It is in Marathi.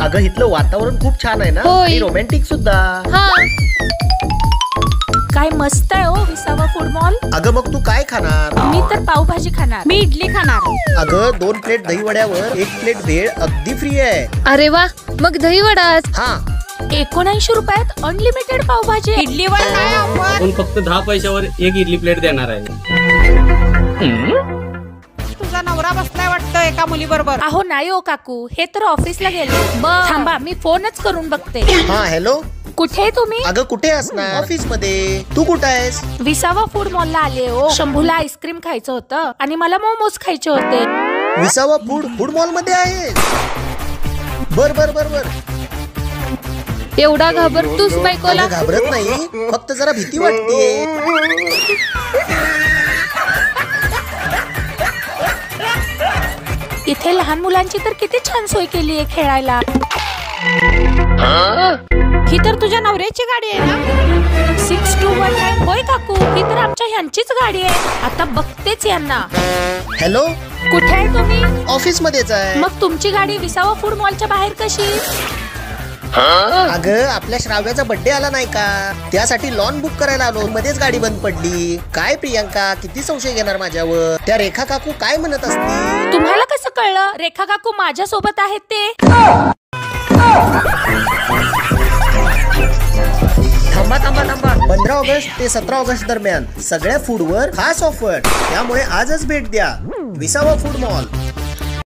अगं इथलं वातावरण खूप छान आहे ना आणि रोमॅन्टिक सुद्धा. काय मस्त आहे हो विसावा फूड मॉल. अगं मग तू काय खाणार? मी तर पावभाजी खाणार. मी इडली खाणार. अगं 2 प्लेट दही वड्यावर 1 प्लेट भेळ अगदी फ्री आहे. अरे वा, मग दही वडाच. हा 79 रुपयात अनलिमिटेड पावभाजी. इडलीवर काय ऑफर? आपण फक्त 10 पैशावर 1 इडली प्लेट देणार आहे. तुझा नवरा बसलाय वाटतं एका मुली बरोबर. अहो नाही हो काकू, हे तर ऑफिसला गेले. थांबा मी फोनच करून बघते. हा हॅलो, कुठे आहे तुम्ही? अगं कुठे असणार? ऑफिस मध्ये. तू कुठे आहेस? विसावा फूड मॉल ला आले हो. शंभूला आईस्क्रीम खायचं होतं आणि मला मोमोज खायचे होते. विसावा फूड मॉल मध्ये आहे. बर बर बर बर. एवढा घाबरतोस बायकोला? घाबरत नाही, फक्त जरा भीती वाटते. इथे लहान मुलांची तर किती छान सोय केली आहे खेळायला. ही तर तुझ्या नवऱ्याची गाडी आहे ना? 6219. होय काकू, ही तर आमच्या ह्यांचीच गाडी आहे. आता बघतेच यांना. हॅलो, कुठे आहे तुम्ही? ऑफिस मध्येच आहे. मग तुमची गाडी विसावा फूड मॉलच्या बाहेर कशी? अगं आपल्या श्राव्याचा बर्थडे आला नाही का, त्यासाठी लॉन बुक करायला आलो. मध्येच गाडी बंद पडली. काय प्रियांका, किती संशय घेणार माझ्यावर? त्या रेखा काकू काय म्हणत असतील? तुम्हाला कसं कळलं रेखा काकू माझ्या सोबत आहेत ते? थांबा 15 ऑगस्ट ते 17 ऑगस्ट दरम्यान सगळ्या फूडवर खास ऑफर. त्यामुळे आजच भेट द्या विसावा फूड मॉल.